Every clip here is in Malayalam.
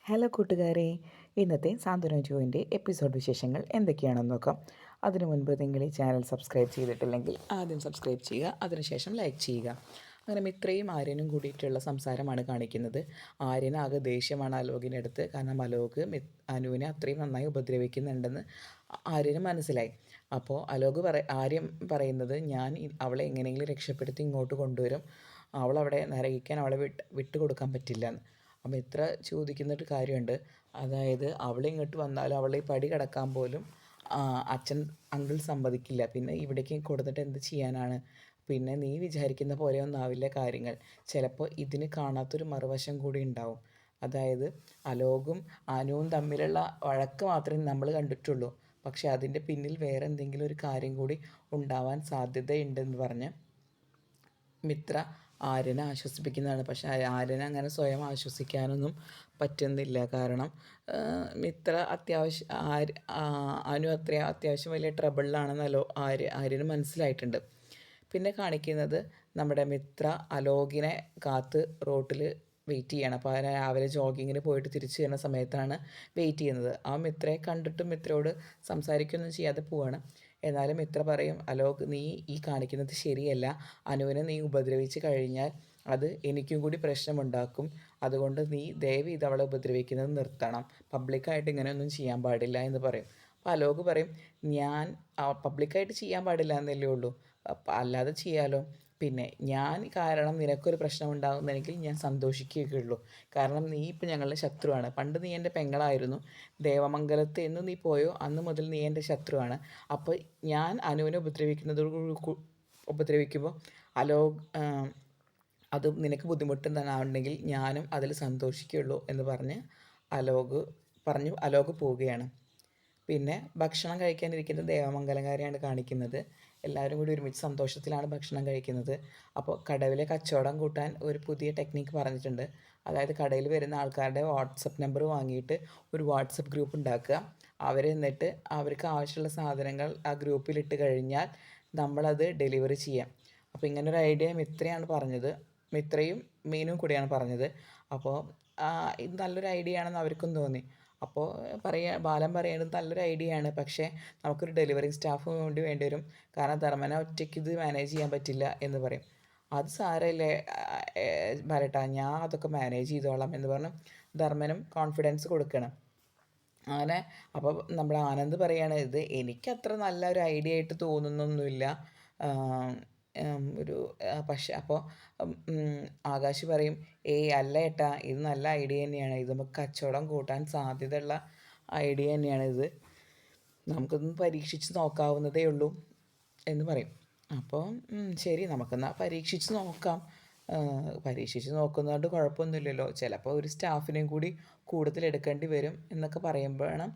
ഹലോ കൂട്ടുകാരെ, ഇന്നത്തെ സാന്ത്വന ജോയിൻ്റെ എപ്പിസോഡ് വിശേഷങ്ങൾ എന്തൊക്കെയാണെന്ന് നോക്കാം. അതിനു മുൻപ് നിങ്ങൾ ഈ ചാനൽ സബ്സ്ക്രൈബ് ചെയ്തിട്ടില്ലെങ്കിൽ ആദ്യം സബ്സ്ക്രൈബ് ചെയ്യുക, അതിനുശേഷം ലൈക്ക് ചെയ്യുക. അങ്ങനെ മിത്രയും ആര്യനും കൂടിയിട്ടുള്ള സംസാരമാണ് കാണിക്കുന്നത്. ആര്യനാകെ ദേഷ്യമാണ് അലോകിൻ്റെ അടുത്ത്. കാരണം അലോക് അനുവിനെ അത്രയും നന്നായി ഉപദ്രവിക്കുന്നുണ്ടെന്ന് ആര്യന് മനസ്സിലായി. അപ്പോൾ ആര്യം പറയുന്നത്, ഞാൻ അവളെ എങ്ങനെയെങ്കിലും രക്ഷപ്പെടുത്തി ഇങ്ങോട്ട് കൊണ്ടുവരും, അവളവിടെ നരകിക്കാൻ അവളെ വിട്ട് കൊടുക്കാൻ പറ്റില്ല എന്ന്. അപ്പം ഇത്ര ചോദിക്കുന്നൊരു കാര്യമുണ്ട്. അതായത് അവൾ ഇങ്ങോട്ട് വന്നാലും അവളെ പടി കടക്കാൻ പോലും അച്ഛൻ അങ്കിൾ സമ്മതിക്കില്ല. പിന്നെ ഇവിടേക്ക് കൊടുത്തിട്ട് എന്ത് ചെയ്യാനാണ്? പിന്നെ നീ വിചാരിക്കുന്ന പോലെയൊന്നും ആവില്ല കാര്യങ്ങൾ. ചിലപ്പോൾ ഇതിന് കാണാത്തൊരു മറുവശം കൂടി ഉണ്ടാവും. അതായത് അലോകും അനുവും തമ്മിലുള്ള വഴക്ക് മാത്രമേ നമ്മൾ കണ്ടിട്ടുള്ളൂ. പക്ഷെ അതിൻ്റെ പിന്നിൽ വേറെ എന്തെങ്കിലും ഒരു കാര്യം കൂടി ഉണ്ടാവാൻ സാധ്യതയുണ്ടെന്ന് പറഞ്ഞ് മിത്ര ആര്യനെ ആശ്വസിപ്പിക്കുന്നതാണ്. പക്ഷേ ആര്യനെ അങ്ങനെ സ്വയം ആശ്വസിക്കാനൊന്നും പറ്റുന്നില്ല. കാരണം മിത്ര അനു അത്യാവശ്യം വലിയ ട്രബിളിലാണെന്നല്ലോ ആര്യന് മനസ്സിലായിട്ടുണ്ട്. പിന്നെ കാണിക്കുന്നത് നമ്മുടെ മിത്ര അലോകിനെ കാത്ത് റോട്ടിൽ വെയിറ്റ് ചെയ്യണം. അപ്പോൾ രാവിലെ ജോഗിങ്ങിന് പോയിട്ട് തിരിച്ചു വരുന്ന സമയത്താണ് വെയിറ്റ് ചെയ്യുന്നത്. ആ മിത്രയെ കണ്ടിട്ടും മിത്രയോട് സംസാരിക്കുകയൊന്നും ചെയ്യാതെ പോവാണ്. എന്നാലും മിത്ര പറയും, അലോക് നീ ഈ കാണിക്കുന്നത് ശരിയല്ല, അനുവിനെ നീ ഉപദ്രവിച്ച് കഴിഞ്ഞാൽ അത് എനിക്കും കൂടി പ്രശ്നമുണ്ടാക്കും. അതുകൊണ്ട് നീ ദയവ് ഇത് അവളെ ഉപദ്രവിക്കുന്നത് നിർത്തണം, പബ്ലിക്കായിട്ട് ഇങ്ങനെയൊന്നും ചെയ്യാൻ പാടില്ല എന്ന് പറയും. അപ്പോൾ അലോക് പറയും, ഞാൻ പബ്ലിക്കായിട്ട് ചെയ്യാൻ പാടില്ല എന്നല്ലേ ഉള്ളൂ, അല്ലാതെ ചെയ്യാലോ. പിന്നെ ഞാൻ കാരണം നിനക്കൊരു പ്രശ്നം ഉണ്ടാകുന്നെങ്കിൽ ഞാൻ സന്തോഷിക്കുകയുള്ളൂ. കാരണം നീ ഇപ്പം ഞങ്ങളുടെ ശത്രുവാണ്. പണ്ട് നീ എൻ്റെ പെങ്ങളായിരുന്നു. ദേവമംഗലത്ത് എന്ന് നീ പോയോ അന്ന് മുതൽ നീ എൻ്റെ ശത്രുവാണ്. അപ്പോൾ ഞാൻ അനുവിനെ ഉപദ്രവിക്കുമ്പോൾ അത് നിനക്ക് ബുദ്ധിമുട്ടുണ്ടെങ്കിൽ ഞാനും അതിൽ സന്തോഷിക്കുകയുള്ളൂ എന്ന് അലോക് പോവുകയാണ്. പിന്നെ ഭക്ഷണം കഴിക്കാനിരിക്കുന്നത് ദേവമംഗലംകാരെയാണ് കാണിക്കുന്നത്. എല്ലാവരും കൂടി ഒരുമിച്ച് സന്തോഷത്തിലാണ് ഭക്ഷണം കഴിക്കുന്നത്. അപ്പോൾ കടവിലെ കച്ചവടം കൂട്ടാൻ ഒരു പുതിയ ടെക്നിക്ക് പറഞ്ഞിട്ടുണ്ട്. അതായത് കടയിൽ വരുന്ന ആൾക്കാരുടെ വാട്സപ്പ് നമ്പർ വാങ്ങിയിട്ട് ഒരു വാട്സപ്പ് ഗ്രൂപ്പ് ഉണ്ടാക്കുക. എന്നിട്ട് അവർക്ക് ആവശ്യമുള്ള സാധനങ്ങൾ ആ ഗ്രൂപ്പിലിട്ട് കഴിഞ്ഞാൽ നമ്മളത് ഡെലിവറി ചെയ്യാം. അപ്പോൾ ഇങ്ങനൊരു ഐഡിയ മിത്രയും മീനും കൂടിയാണ് പറഞ്ഞത്. അപ്പോൾ ഇത് നല്ലൊരു ഐഡിയ ആണെന്ന് അവർക്കും തോന്നി. അപ്പോൾ ബാലൻ പറയുന്നത് നല്ലൊരു ഐഡിയ ആണ്, പക്ഷേ നമുക്കൊരു ഡെലിവറി സ്റ്റാഫ് വേണ്ടി വരും. കാരണം ധർമ്മന ഒറ്റയ്ക്ക് ഇത് മാനേജ് ചെയ്യാൻ പറ്റില്ല എന്ന് പറയും. അത് സാരമില്ലേ ഭരട്ടാ, ഞാൻ അതൊക്കെ മാനേജ് ചെയ്തോളാം എന്ന് പറഞ്ഞ് ധർമ്മനും കോൺഫിഡൻസ് കൊടുക്കണം. അങ്ങനെ അപ്പോൾ നമ്മുടെ ആനന്ദ് പറയാണ്, ഇത് എനിക്കത്ര നല്ലൊരു ഐഡിയ ആയിട്ട് തോന്നുന്നൊന്നുമില്ല പക്ഷേ അപ്പോൾ ആകാശ് പറയും, ഏയ് അല്ല ഏട്ടാ, ഇത് നല്ല ഐഡിയ തന്നെയാണ്, ഇത് നമുക്ക് കച്ചവടം കൂട്ടാൻ സാധ്യതയുള്ള ഐഡിയ തന്നെയാണിത്, നമുക്കൊന്ന് പരീക്ഷിച്ച് നോക്കാവുന്നതേ ഉള്ളൂ എന്ന് പറയും. അപ്പോൾ ശരി, നമുക്കെന്നാൽ പരീക്ഷിച്ച് നോക്കാം. പരീക്ഷിച്ച് നോക്കുന്നതുകൊണ്ട് കുഴപ്പമൊന്നുമില്ലല്ലോ, ചിലപ്പോൾ ഒരു സ്റ്റാഫിനെയും കൂടി കൂടുതൽ എടുക്കേണ്ടി വരും എന്നൊക്കെ പറയുമ്പോഴാണ്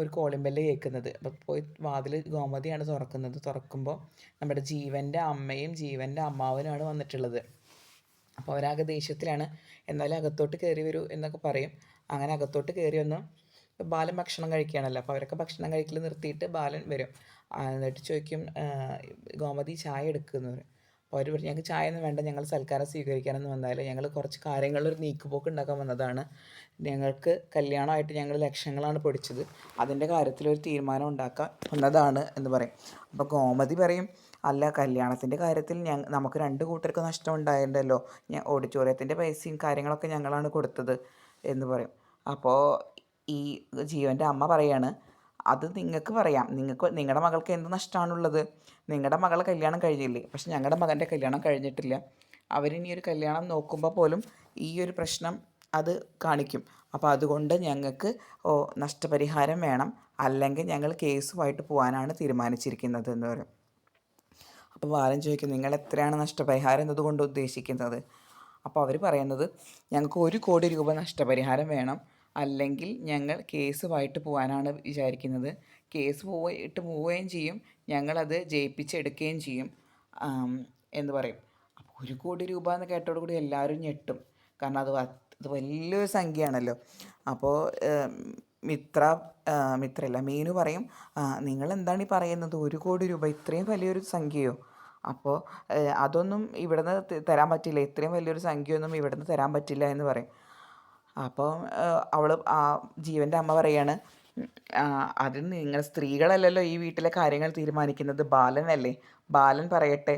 ഒരു കോളിംഗ് ബെല്ല് കേൾക്കുന്നത്. അപ്പോൾ പോയി വാതിൽ ഗോമതിയാണ് തുറക്കുമ്പോൾ നമ്മുടെ ജീവൻ്റെ അമ്മയും ജീവൻ്റെ അമ്മാവനുമാണ് വന്നിട്ടുള്ളത്. അപ്പോൾ അവരാകെ ദേഷ്യത്തിലാണ്. എന്നാലും അകത്തോട്ട് കയറി വരൂ എന്നൊക്കെ പറയും. അങ്ങനെ അകത്തോട്ട് കയറി വന്ന് ബാലൻ ഭക്ഷണം കഴിക്കുകയാണല്ലോ. അപ്പോൾ അവരൊക്കെ ഭക്ഷണം കഴിക്കൽ നിർത്തിയിട്ട് ബാലൻ വരും. എന്നിട്ട് ചോദിക്കും, ഗോമതി ചായ എടുക്കുമെന്ന് പറയും. അപ്പോൾ അവർ പറയും, ഞങ്ങൾക്ക് ചായ ഒന്നും വേണ്ട, ഞങ്ങൾ സൽക്കാരം സ്വീകരിക്കാനൊന്നും വന്നാലും ഞങ്ങൾ കുറച്ച് കാര്യങ്ങളൊരു നീക്കുപോക്ക് ഉണ്ടാക്കാൻ വന്നതാണ്. ഞങ്ങൾക്ക് കല്യാണമായിട്ട് ഞങ്ങൾ ലക്ഷങ്ങളാണ് പൊടിച്ചത്, അതിൻ്റെ കാര്യത്തിലൊരു തീരുമാനം ഉണ്ടാക്കാൻ വന്നതാണ് എന്ന് പറയും. അപ്പോൾ ഗോമതി പറയും, അല്ല, കല്യാണത്തിൻ്റെ കാര്യത്തിൽ നമുക്ക് രണ്ട് കൂട്ടർക്ക് നഷ്ടം ഉണ്ടായിട്ടുണ്ടല്ലോ, ഓഡിറ്റോറിയത്തിൻ്റെ പൈസയും കാര്യങ്ങളൊക്കെ ഞങ്ങളാണ് കൊടുത്തത് എന്ന് പറയും. അപ്പോൾ ഈ ജീവൻ്റെ അമ്മ പറയാണ്, അത് നിങ്ങൾക്ക് പറയാം, നിങ്ങളുടെ മകൾക്ക് എന്ത് നഷ്ടമാണുള്ളത്? നിങ്ങളുടെ മകളെ കല്യാണം കഴിഞ്ഞില്ലേ, പക്ഷെ ഞങ്ങളുടെ മകൻ്റെ കല്യാണം കഴിഞ്ഞിട്ടില്ല. അവരിനി ഒരു കല്യാണം നോക്കുമ്പോൾ പോലും ഈ ഒരു പ്രശ്നം അത് കാണിക്കും. അപ്പോൾ അതുകൊണ്ട് ഞങ്ങൾക്ക് നഷ്ടപരിഹാരം വേണം, അല്ലെങ്കിൽ ഞങ്ങൾ കേസുമായിട്ട് പോകാനാണ് തീരുമാനിച്ചിരിക്കുന്നത് എന്ന് പറയും. അപ്പോൾ ബാലൻ ചോദിക്കും, നിങ്ങൾ എത്രയാണ് നഷ്ടപരിഹാരം എന്നതുകൊണ്ട് ഉദ്ദേശിക്കുന്നത്? അപ്പോൾ അവർ പറയുന്നത്, ഞങ്ങൾക്ക് 1 കോടി രൂപ നഷ്ടപരിഹാരം വേണം, അല്ലെങ്കിൽ ഞങ്ങൾ കേസുമായിട്ട് പോകാനാണ് വിചാരിക്കുന്നത്. കേസ് പോവുകയും ചെയ്യും, ഞങ്ങളത് ജയിപ്പിച്ചെടുക്കുകയും ചെയ്യും എന്ന് പറയും. അപ്പോൾ 1 കോടി രൂപ എന്ന് കേട്ടോടുകൂടി എല്ലാവരും ഞെട്ടും. കാരണം അത് വലിയൊരു സംഖ്യയാണല്ലോ. അപ്പോൾ മീനു പറയും, നിങ്ങൾ എന്താണ് ഈ പറയുന്നത്, 1 കോടി രൂപ ഇത്രയും വലിയൊരു സംഖ്യയോ? അപ്പോൾ അതൊന്നും ഇവിടുന്ന് തരാൻ പറ്റില്ല, ഇത്രയും വലിയൊരു സംഖ്യയൊന്നും ഇവിടുന്ന് തരാൻ പറ്റില്ല എന്ന് പറയും. അപ്പോൾ അവൾ ആ ജീവൻ്റെ അമ്മ പറയാണ്, അത് നിങ്ങൾ സ്ത്രീകളല്ലല്ലോ ഈ വീട്ടിലെ കാര്യങ്ങൾ തീരുമാനിക്കുന്നത്, ബാലനല്ലേ, ബാലൻ പറയട്ടെ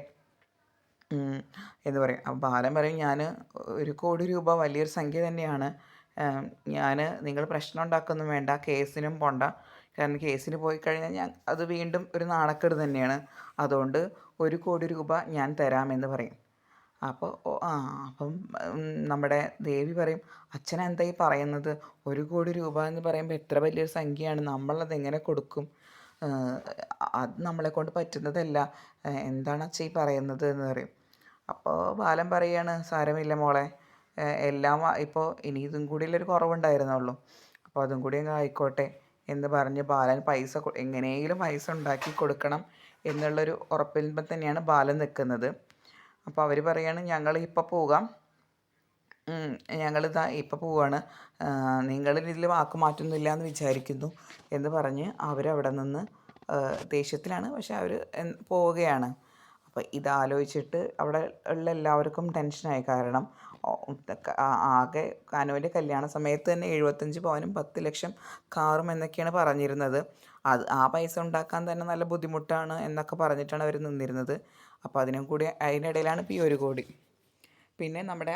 എന്ന് പറയും. അപ്പോൾ ബാലൻ പറയും, ഞാൻ 1,00,00,000 രൂപ വലിയൊരു സംഖ്യ തന്നെയാണ്. ഞാൻ നിങ്ങൾ പ്രശ്നം ഉണ്ടാക്കൊന്നും വേണ്ട, കേസിനും പോണ്ട. കാരണം കേസിന് പോയി കഴിഞ്ഞാൽ അത് വീണ്ടും ഒരു നാണക്കേട് തന്നെയാണ്. അതുകൊണ്ട് 1,00,00,000 രൂപ ഞാൻ തരാമെന്ന് പറയും. അപ്പോൾ അപ്പം നമ്മുടെ ദേവി പറയും, അച്ഛനെന്താ ഈ പറയുന്നത്? 1,00,00,000 രൂപ എന്ന് പറയുമ്പോൾ എത്ര വലിയൊരു സംഖ്യയാണ്, നമ്മളത് എങ്ങനെ കൊടുക്കും? അത് നമ്മളെക്കൊണ്ട് പറ്റുന്നതല്ല, എന്താണ് അച്ഛാ ഈ പറയുന്നത് എന്ന് പറയും. അപ്പോൾ ബാലൻ പറയാണ്, സാരമില്ല മോളെ, എല്ലാം ഇപ്പോൾ ഇനി ഇതും കൂടിയുള്ളൊരു കുറവുണ്ടായിരുന്നുള്ളൂ, അപ്പോൾ അതും കൂടി അങ്ങ് ആയിക്കോട്ടെ എന്ന് പറഞ്ഞ് ബാലൻ പൈസ എങ്ങനെയെങ്കിലും പൈസ ഉണ്ടാക്കി കൊടുക്കണം എന്നുള്ളൊരു ഉറപ്പിൽ തന്നെയാണ് ബാലൻ നിൽക്കുന്നത്. അപ്പോൾ അവർ പറയാണ്, ഞങ്ങളിപ്പോൾ പോകാം, ഞങ്ങളിതാ ഇപ്പോൾ പോവാണ്, നിങ്ങളിതിൽ വാക്ക് മാറ്റൊന്നുമില്ല എന്ന് വിചാരിക്കുന്നു എന്ന് പറഞ്ഞ് അവരവിടെ നിന്ന് ദേഷ്യത്തിലാണ്, പക്ഷെ അവർ പോവുകയാണ്. അപ്പോൾ ഇതാലോചിച്ചിട്ട് അവിടെ ഉള്ള എല്ലാവർക്കും ടെൻഷനായി. കാരണം ആകെ അനുവിൻ്റെ കല്യാണ സമയത്ത് തന്നെ 75 പവനും 10 ലക്ഷം കാറും എന്നൊക്കെയാണ് പറഞ്ഞിരുന്നത്. ആ പൈസ ഉണ്ടാക്കാൻ തന്നെ നല്ല ബുദ്ധിമുട്ടാണ് എന്നൊക്കെ പറഞ്ഞിട്ടാണ് അവർ നിന്നിരുന്നത്. അപ്പോൾ അതിനിടയിലാണ് ഇപ്പോൾ ഈ 1,00,00,000. പിന്നെ നമ്മുടെ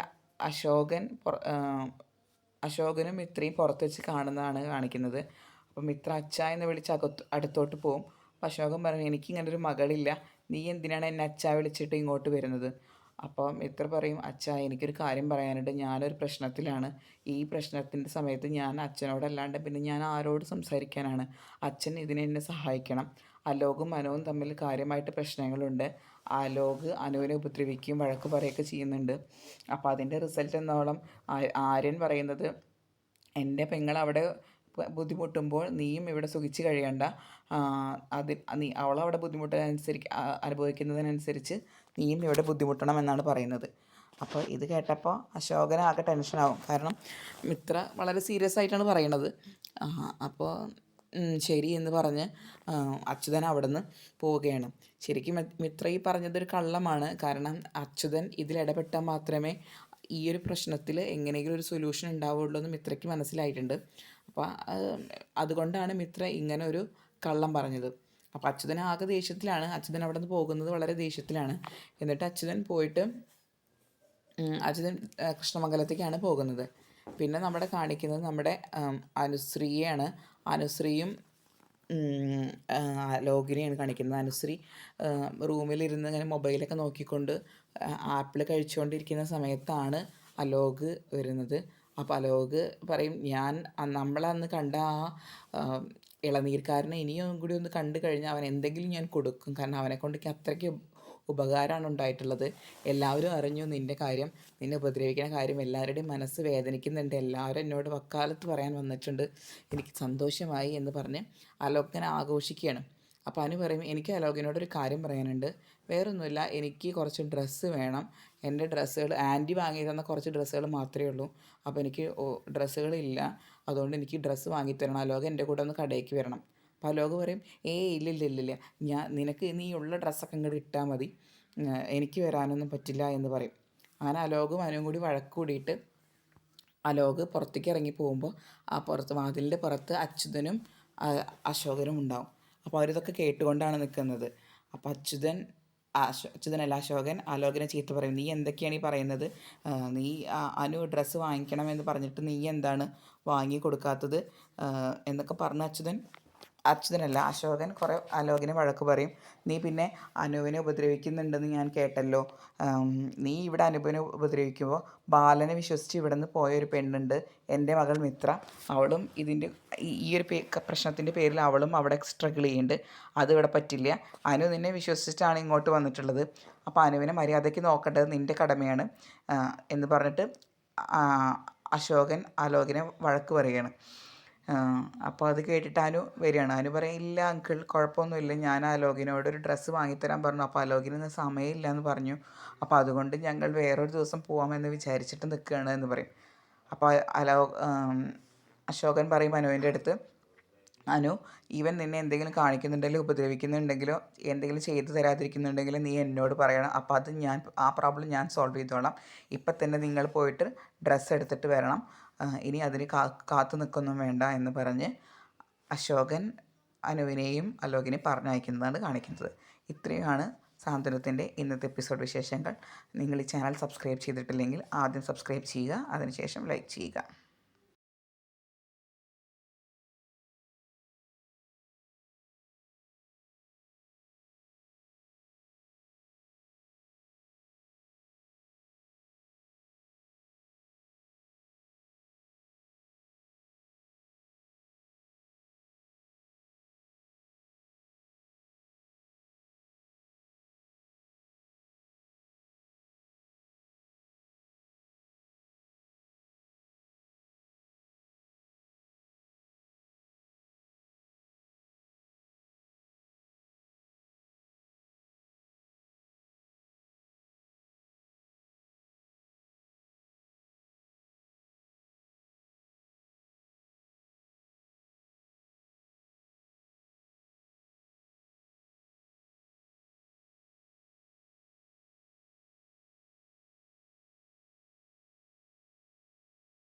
അശോകനും മിത്രയും പുറത്ത് വെച്ച് കാണുന്നതാണ് കാണിക്കുന്നത്. അപ്പോൾ മിത്ര അച്ഛ എന്ന് വിളിച്ച് അടുത്തോട്ട് പോവും. അപ്പോൾ അശോകൻ പറയും, എനിക്കിങ്ങനൊരു മകളില്ല, നീ എന്തിനാണ് എന്നെ അച്ഛ വിളിച്ചിട്ട് ഇങ്ങോട്ട് വരുന്നത്? അപ്പോൾ മിത്ര പറയും, അച്ഛ എനിക്കൊരു കാര്യം പറയാനുണ്ട്, ഞാനൊരു പ്രശ്നത്തിലാണ്. ഈ പ്രശ്നത്തിൻ്റെ സമയത്ത് ഞാൻ അച്ഛനോടല്ലാണ്ട് പിന്നെ ഞാൻ ആരോട് സംസാരിക്കാനാണ്? അച്ഛൻ എന്നെ സഹായിക്കണം. അലോകും അനുവും തമ്മിൽ കാര്യമായിട്ട് പ്രശ്നങ്ങളുണ്ട്. അലോക് അനുവിനെ ഉപദ്രവിക്കുകയും വഴക്ക് പറയുകയൊക്കെ ചെയ്യുന്നുണ്ട്. അപ്പോൾ അതിൻ്റെ റിസൾട്ട് എന്നോളം ആര്യൻ പറയുന്നത്, എൻ്റെ പെങ്ങൾ അവിടെ ബുദ്ധിമുട്ടുമ്പോൾ നീയും ഇവിടെ സുഖിച്ച് കഴിയണ്ട, അവളവിടെ അനുഭവിക്കുന്നതിനനുസരിച്ച് നീയും ഇവിടെ ബുദ്ധിമുട്ടണം എന്നാണ് പറയുന്നത്. അപ്പോൾ ഇത് കേട്ടപ്പോൾ അശോകൻ ആകെ ടെൻഷനാവും. കാരണം മിത്ര വളരെ സീരിയസ് ആയിട്ടാണ് പറയുന്നത്. അപ്പോൾ ശരി എന്ന് പറഞ്ഞ് അച്യുതൻ അവിടെ നിന്ന് പോവുകയാണ്. ശരിക്കും മിത്ര ഈ പറഞ്ഞതൊരു കള്ളമാണ്. കാരണം അച്യുതൻ ഇതിലിടപെട്ടാൽ മാത്രമേ ഈ ഒരു പ്രശ്നത്തിൽ എങ്ങനെയെങ്കിലും ഒരു സൊല്യൂഷൻ ഉണ്ടാവുള്ളൂ എന്ന് മിത്രയ്ക്ക് മനസ്സിലായിട്ടുണ്ട്. അപ്പോൾ അതുകൊണ്ടാണ് മിത്ര ഇങ്ങനെ ഒരു കള്ളം പറഞ്ഞത്. അപ്പോൾ അച്യുതൻ ആകെ ദേഷ്യത്തിലാണ്. അച്യുതൻ അവിടെ നിന്ന് പോകുന്നത് വളരെ ദേഷ്യത്തിലാണ്. എന്നിട്ട് അച്യുതൻ കൃഷ്ണമംഗലത്തേക്കാണ് പോകുന്നത്. പിന്നെ കാണിക്കുന്നത് നമ്മുടെ അനുശ്രീയാണ്. അനുശ്രീയും ലോകിനെയാണ് കാണിക്കുന്നത്. അനുശ്രീ റൂമിലിരുന്ന് ഇങ്ങനെ മൊബൈലൊക്കെ നോക്കിക്കൊണ്ട് ആപ്പിൾ കഴിച്ചുകൊണ്ടിരിക്കുന്ന സമയത്താണ് അലോക് വരുന്നത്. അപ്പോൾ അലോക് പറയും, നമ്മളന്ന് കണ്ട ആ ഇളനീർക്കാരനെ ഇനിയും കൂടി ഒന്ന് കണ്ടു കഴിഞ്ഞാൽ അവൻ എന്തെങ്കിലും ഞാൻ കൊടുക്കും. കാരണം അവനെക്കൊണ്ട് എനിക്ക് അത്രയ്ക്ക് ഉപകാരമാണ് ഉണ്ടായിട്ടുള്ളത്. എല്ലാവരും അറിഞ്ഞു നിൻ്റെ കാര്യം, നിന്നെ ഉപദ്രവിക്കുന്ന കാര്യം, എല്ലാവരുടെയും മനസ്സ് വേദനിക്കുന്നുണ്ട്, എല്ലാവരും എന്നോട് വക്കാലത്ത് പറയാൻ വന്നിട്ടുണ്ട്, എനിക്ക് സന്തോഷമായി എന്ന് പറഞ്ഞ് അലോകനെ ആഘോഷിക്കുകയാണ്. അപ്പോൾ അനു പറയും, എനിക്ക് അലോകിനോടൊരു കാര്യം പറയാനുണ്ട്, വേറൊന്നുമില്ല, എനിക്ക് കുറച്ച് ഡ്രസ്സ് വേണം. എൻ്റെ ഡ്രസ്സുകൾ ആൻറ്റി വാങ്ങി തന്ന കുറച്ച് ഡ്രസ്സുകൾ മാത്രമേ ഉള്ളൂ. അപ്പോൾ എനിക്ക് ഡ്രസ്സുകളില്ല, അതുകൊണ്ട് എനിക്ക് ഡ്രസ്സ് വാങ്ങിത്തരണം. അലോക് എൻ്റെ കൂടെ ഒന്ന് കടയിലേക്ക് വരണം. അപ്പോൾ അലോക് പറയും, ഇല്ലില്ല, നിനക്ക് നീ ഉള്ള ഡ്രസ്സൊക്കെ ഇങ്ങോട്ട് ഇട്ടാൽ മതി, എനിക്ക് വരാനൊന്നും പറ്റില്ല എന്ന് പറയും. അങ്ങനെ അലോകും അനുവും കൂടി വഴക്ക് കൂടിയിട്ട് അലോക് പുറത്തേക്ക് ഇറങ്ങി പോകുമ്പോൾ വാതിലിൻ്റെ പുറത്ത് അച്യുതനും അശോകനും ഉണ്ടാവും. അപ്പോൾ അവരിതൊക്കെ കേട്ടുകൊണ്ടാണ് നിൽക്കുന്നത്. അപ്പോൾ അശോകൻ അലോകിനെ ചീത്ത പറയും, നീ എന്തൊക്കെയാണ് ഈ പറയുന്നത്? നീ അനു ഡ്രസ്സ് വാങ്ങിക്കണമെന്ന് പറഞ്ഞിട്ട് നീ എന്താണ് വാങ്ങി കൊടുക്കാത്തത് എന്നൊക്കെ പറഞ്ഞ് അശോകൻ കുറേ അലോകിനെ വഴക്ക് പറയും. നീ പിന്നെ അനുവിനെ ഉപദ്രവിക്കുന്നുണ്ടെന്ന് ഞാൻ കേട്ടല്ലോ. നീ ഇവിടെ അനുവിനെ ഉപദ്രവിക്കുമ്പോൾ ബാലനെ വിശ്വസിച്ച് ഇവിടെ നിന്ന് പോയൊരു പെണ്ണുണ്ട്, എൻ്റെ മകൾ മിത്ര. അവളും ഈ ഒരു പ്രശ്നത്തിൻ്റെ പേരിൽ അവളും അവിടെ സ്ട്രഗിൾ ചെയ്യുന്നുണ്ട്. അതിവിടെ പറ്റില്ല. അനു നിന്നെ വിശ്വസിച്ചിട്ടാണ് ഇങ്ങോട്ട് വന്നിട്ടുള്ളത്. അപ്പോൾ അനുവിനെ മര്യാദയ്ക്ക് നോക്കേണ്ടത് നിൻ്റെ കടമയാണ് എന്ന് പറഞ്ഞിട്ട് അശോകൻ അലോകിനെ വഴക്ക് പറയുകയാണ്. അപ്പോൾ അത് കേട്ടിട്ട് അനു വരികയാണ്. അനു പറയും, ഇല്ല അങ്കിൾ, കുഴപ്പമൊന്നുമില്ല, ഞാൻ അലോകിനോട് ഒരു ഡ്രസ്സ് വാങ്ങിത്തരാൻ പറഞ്ഞു. അപ്പോൾ അലോകിന് സമയമില്ല എന്ന് പറഞ്ഞു. അപ്പോൾ അതുകൊണ്ട് ഞങ്ങൾ വേറൊരു ദിവസം പോകാമെന്ന് വിചാരിച്ചിട്ട് നിൽക്കുകയാണ് എന്ന് പറയും. അപ്പോൾ അശോകൻ പറയും അനുവിൻ്റെ അടുത്ത്, അനു, ഈവൻ നിന്നെ എന്തെങ്കിലും കാണിക്കുന്നുണ്ടെങ്കിലോ ഉപദ്രവിക്കുന്നുണ്ടെങ്കിലോ എന്തെങ്കിലും ചെയ്തു തരാതിരിക്കുന്നുണ്ടെങ്കിലും നീ എന്നോട് പറയണം. അപ്പോൾ ആ പ്രോബ്ലം ഞാൻ സോൾവ് ചെയ്തോളാം. ഇപ്പം തന്നെ നിങ്ങൾ പോയിട്ട് ഡ്രസ്സ് എടുത്തിട്ട് വരണം. ഇനി അതിന് കാത്തു നിൽക്കൊന്നും വേണ്ട എന്ന് പറഞ്ഞ് അശോകൻ അനുവിനെയും അലോകിനെയും പറഞ്ഞയക്കുന്നതാണ് കാണിക്കുന്നത്. ഇത്രയുമാണ് സാന്ത്വനത്തിൻ്റെ ഇന്നത്തെ എപ്പിസോഡ് വിശേഷങ്ങൾ. നിങ്ങൾ ഈ ചാനൽ സബ്സ്ക്രൈബ് ചെയ്തിട്ടില്ലെങ്കിൽ ആദ്യം സബ്സ്ക്രൈബ് ചെയ്യുക, അതിനുശേഷം ലൈക്ക് ചെയ്യുക.